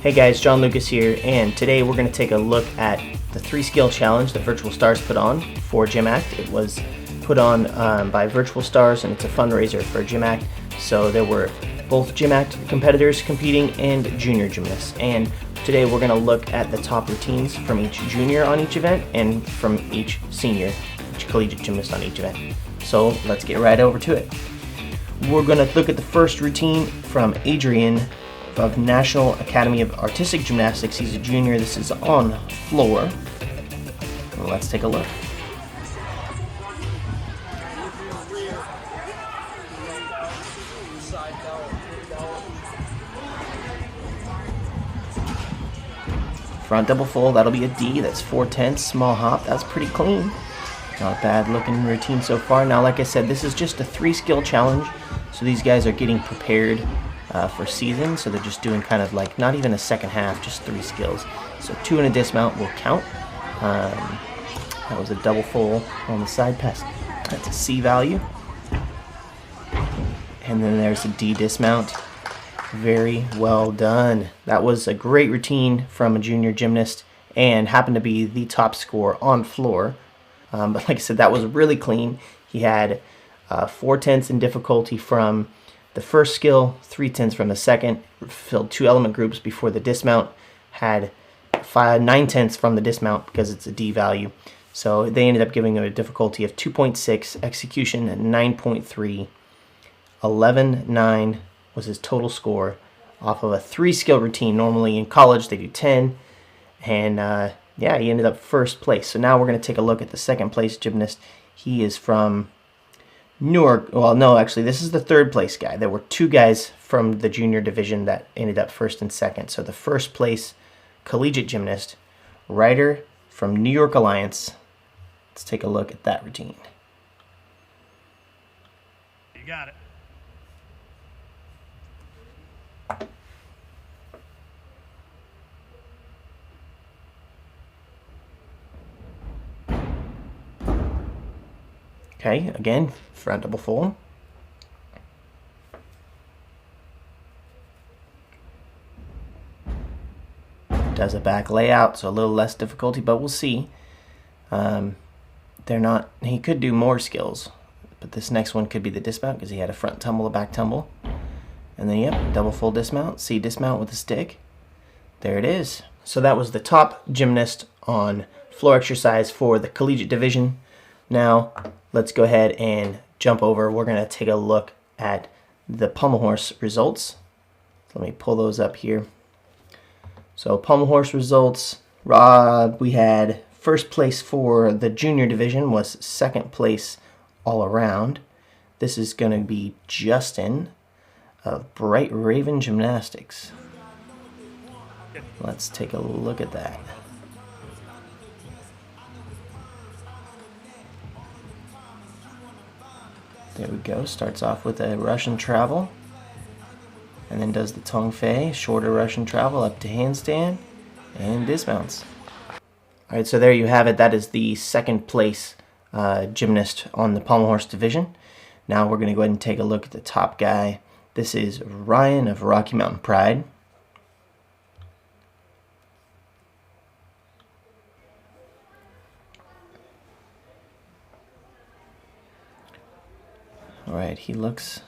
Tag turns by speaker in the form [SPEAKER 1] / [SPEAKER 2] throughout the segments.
[SPEAKER 1] Hey guys, John Lucas here, and today we're going to take a look at the 3-skill challenge that Virtual Stars put on for GymACT. It was put on by Virtual Stars, and it's a fundraiser for GymACT. So there were both GymACT competitors competing and junior gymnasts. And today we're going to look at the top routines from each junior on each event and from each senior, each collegiate gymnast on each event. So let's get right over to it. We're going to look at the first routine from Adrian of National Academy of Artistic Gymnastics. He's a junior. This is on floor. Let's take a look. Front double full, that'll be a D. That's 4/10, small hop. That's pretty clean. Not a bad looking routine so far. Now, like I said, this is just a 3-skill challenge. So these guys are getting prepared for season, so they're just doing kind of like not even a second half, just 3 skills. So 2 in a dismount will count. That was a double full on the side pass. That's a C value. And then there's a D dismount. Very well done. That was a great routine from a junior gymnast and happened to be the top score on floor. But like I said, that was really clean. He had 4/10 in difficulty from the first skill, 3/10 from the second, filled 2 element groups before the dismount, had 9/10 from the dismount because it's a D value. So they ended up giving him a difficulty of 2.6, execution at 9.3, 11.9 was his total score off of a 3-skill routine. Normally in college they do 10, and yeah, he ended up first place. So now we're going to take a look at the second place gymnast. He is from Newark. Well, no, actually, this is the 3rd place guy. There were 2 guys from the junior division that ended up first and second. So the first place collegiate gymnast, Ryder from New York Alliance. Let's take a look at that routine.
[SPEAKER 2] You got it.
[SPEAKER 1] Okay, again, front double full. Does a back layout, so a little less difficulty, but we'll see. He could do more skills, but this next one could be the dismount because he had a front tumble, a back tumble. And then, yep, double full dismount. C dismount with a stick. There it is. So that was the top gymnast on floor exercise for the collegiate division. Now, let's go ahead and jump over. We're going to take a look at the pommel horse results. So let me pull those up here. So pommel horse results, we had first place for the junior division was 2nd place all around. This is going to be Justin of Bright Raven Gymnastics. Let's take a look at that. There we go. Starts off with a Russian travel. And then does the Tong Fei, shorter Russian travel up to handstand. And dismounts. Alright, so there you have it. That is the 2nd place gymnast on the pommel horse division. Now we're going to go ahead and take a look at the top guy. This is Ryan of Rocky Mountain Pride. Alright, he looks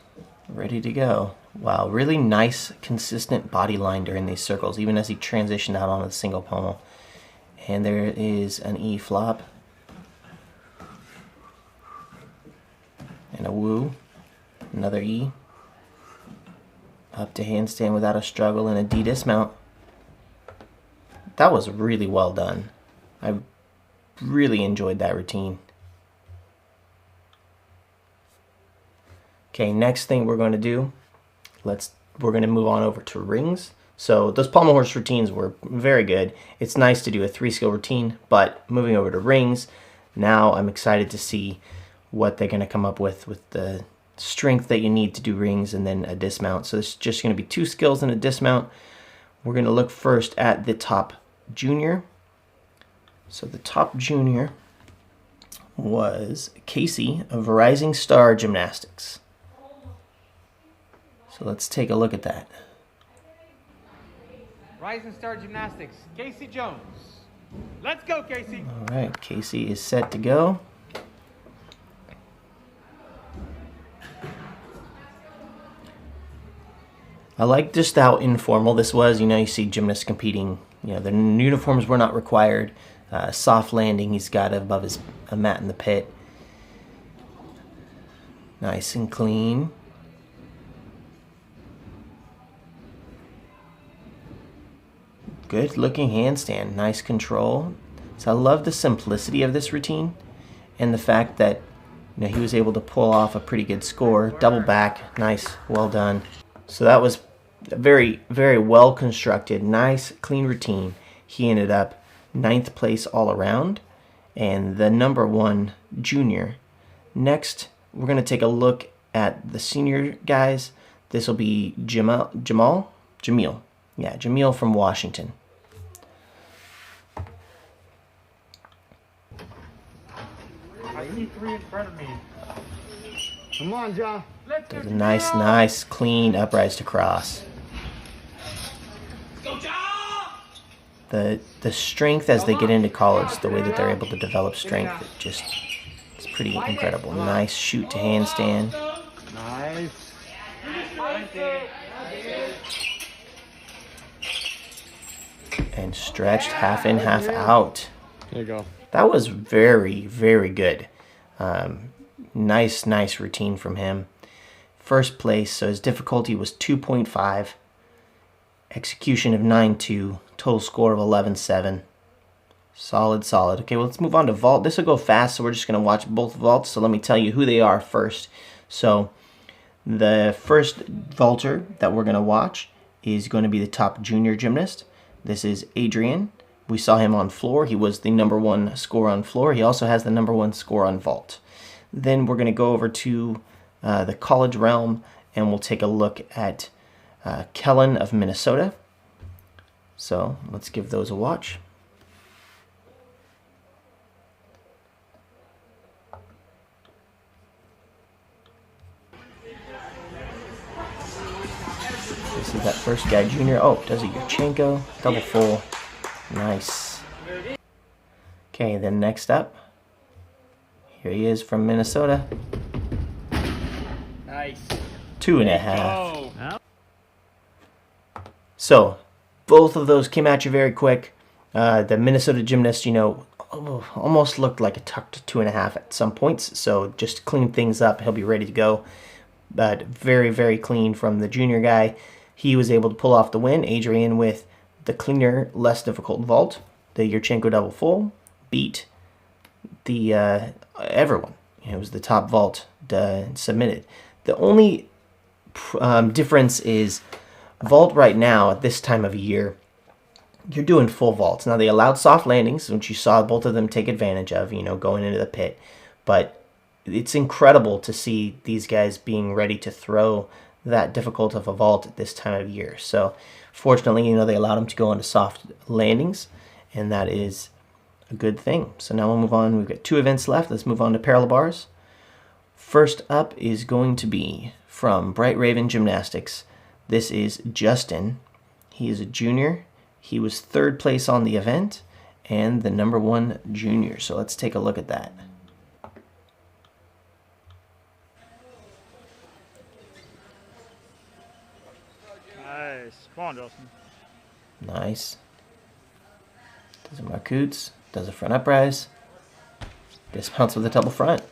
[SPEAKER 1] ready to go. Wow, really nice, consistent body line during these circles, even as he transitioned out on the single pommel. And there is an E flop. And a woo. Another E. Up to handstand without a struggle and a D dismount. That was really well done. I really enjoyed that routine. Okay, next thing we're going to do, we're going to move on over to rings. So those pommel horse routines were very good. It's nice to do a 3-skill routine, but moving over to rings, now I'm excited to see what they're going to come up with the strength that you need to do rings and then a dismount. So it's just going to be 2 skills and a dismount. We're going to look first at the top junior. So the top junior was Casey of Rising Star Gymnastics. So let's take a look at that.
[SPEAKER 2] Rising Star Gymnastics, Casey Jones. Let's go, Casey.
[SPEAKER 1] All right, Casey is set to go. I like just how informal this was. You know, you see gymnasts competing. You know, their uniforms were not required. Soft landing, he's got it above a mat in the pit. Nice and clean. Good looking handstand, nice control. So I love the simplicity of this routine and the fact that, you know, he was able to pull off a pretty good score. Double back, nice, well done. So that was a very, very well constructed, nice, clean routine. He ended up 9th place all around and the #1 junior. Next, we're going to take a look at the senior guys. This will be Jamil. Yeah, Jamil from Washington.
[SPEAKER 2] I see 3 in front of me.
[SPEAKER 3] Come on, John.
[SPEAKER 1] Does a nice, clean uprise to cross. The strength as they get into college, the way that they're able to develop strength, it's pretty incredible. Nice shoot to handstand.
[SPEAKER 3] Nice.
[SPEAKER 1] And stretched half in, half out.
[SPEAKER 3] There you go.
[SPEAKER 1] That was very, very good. Nice routine from him. First place, so his difficulty was 2.5. Execution of 9.2. Total score of 11.7. Solid. Okay, well, let's move on to vault. This will go fast, so we're just going to watch both vaults. So let me tell you who they are first. So the first vaulter that we're going to watch is going to be the top junior gymnast. This is Adrian. We saw him on floor. He was the #1 score on floor. He also has the #1 score on vault. Then we're going to go over to the college realm, and we'll take a look at Kellen of Minnesota. So let's give those a watch. This is that first guy, junior. Oh, does a Yurchenko, double full. Nice. Okay, then next up, here he is from Minnesota.
[SPEAKER 2] Nice.
[SPEAKER 1] 2.5. So, both of those came at you very quick. The Minnesota gymnast, you know, almost looked like a tucked 2.5 at some points. So just clean things up. He'll be ready to go. But very, very clean from the junior guy. He was able to pull off the win. Adrian with the cleaner, less difficult vault. The Yurchenko double full beat the everyone. It was the top vault submitted. The only difference is vault right now at this time of year, you're doing full vaults. Now they allowed soft landings, which you saw both of them take advantage of, you know, going into the pit. But it's incredible to see these guys being ready to throw that difficult of a vault at this time of year. So fortunately, you know, they allowed them to go into soft landings, and that is a good thing. So now we'll move on. We've got 2 events left. Let's move on to parallel bars. First up is going to be from Bright Raven Gymnastics. This is Justin. He is a junior. He was 3rd place on the event and the #1 junior. So let's take a look at that.
[SPEAKER 2] Nice. Come on, Justin.
[SPEAKER 1] Nice. Does a Marcoots. Does a front uprise. Dismounts with a double front.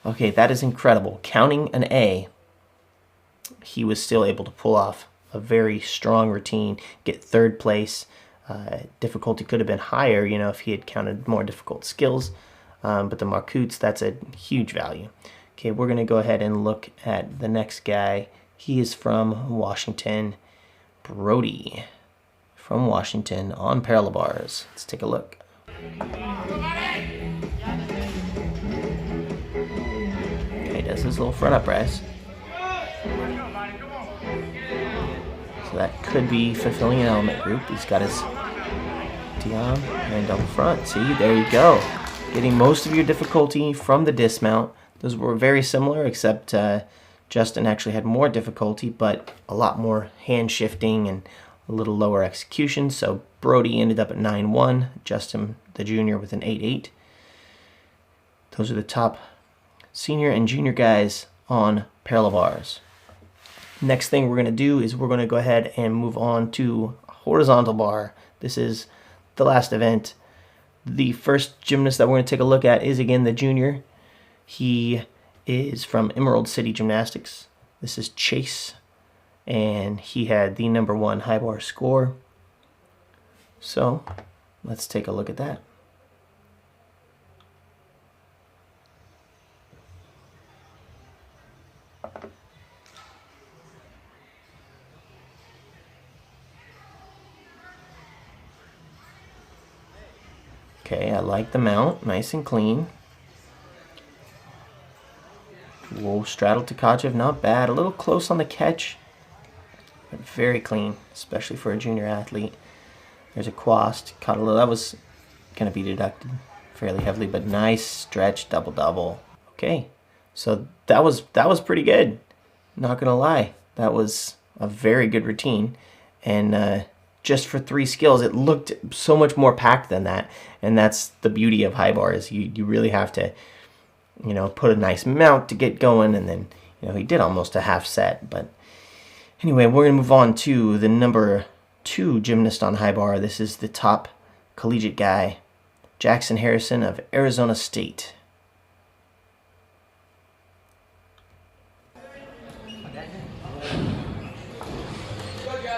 [SPEAKER 1] Okay, that is incredible. Counting an A, he was still able to pull off a very strong routine, get 3rd place. Difficulty could have been higher, you know, if he had counted more difficult skills. But the Marcoots, that's a huge value. Okay, we're going to go ahead and look at the next guy. He is from Washington. Brody from Washington on parallel bars. Let's take a look. Okay, does his little front uprise. So that could be fulfilling an element group. He's got his Dion and double front. See, there you go. Getting most of your difficulty from the dismount. Those were very similar, except Justin actually had more difficulty, but a lot more hand shifting and a little lower execution. So Brody ended up at 9-1, Justin the junior with an 8-8. Those are the top senior and junior guys on parallel bars. Next thing we're going to do is we're going to go ahead and move on to horizontal bar. This is the last event. The first gymnast that we're going to take a look at is again the junior. He is from Emerald City Gymnastics. This is Chase, and he had the #1 high bar score. So let's take a look at that. Okay, I like the mount, nice and clean. Whoa, straddle to Kachev, not bad. A little close on the catch, but very clean, especially for a junior athlete. There's a quast, caught a little, that was gonna be deducted fairly heavily, but nice stretch, double. Okay, so that was pretty good. Not gonna lie, that was a very good routine, and just for 3 skills, it looked so much more packed than that. And that's the beauty of high bars. You really have to, put a nice mount to get going. And then, he did almost a half set. But anyway, we're going to move on to the #2 gymnast on high bar. This is the top collegiate guy, Jackson Harrison of Arizona State.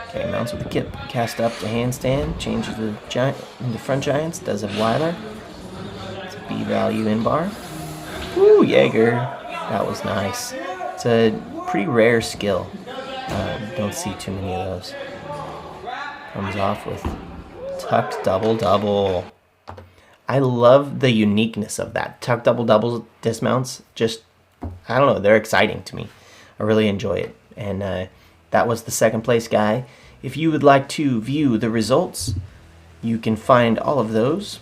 [SPEAKER 1] Okay, mounts with the kip, cast up to handstand, changes the giant into front giants, does a Weiler. It's a B value in bar. Woo, Jaeger, that was nice. It's a pretty rare skill. Don't see too many of those. Comes off with tucked double. I love the uniqueness of that. Tucked double dismounts, just, I don't know, they're exciting to me. I really enjoy it. And that was the second place guy. If you would like to view the results, you can find all of those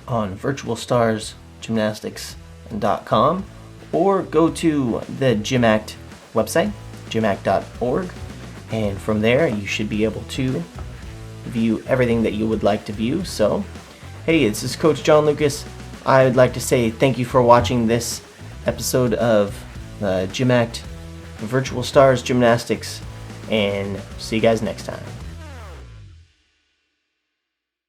[SPEAKER 1] on virtualstarsgymnastics.com or go to the GymACT website, gymact.org, and from there you should be able to view everything that you would like to view. So, hey, this is Coach John Lucas. I would like to say thank you for watching this episode of GymACT Virtual Stars Gymnastics, and see you guys next time.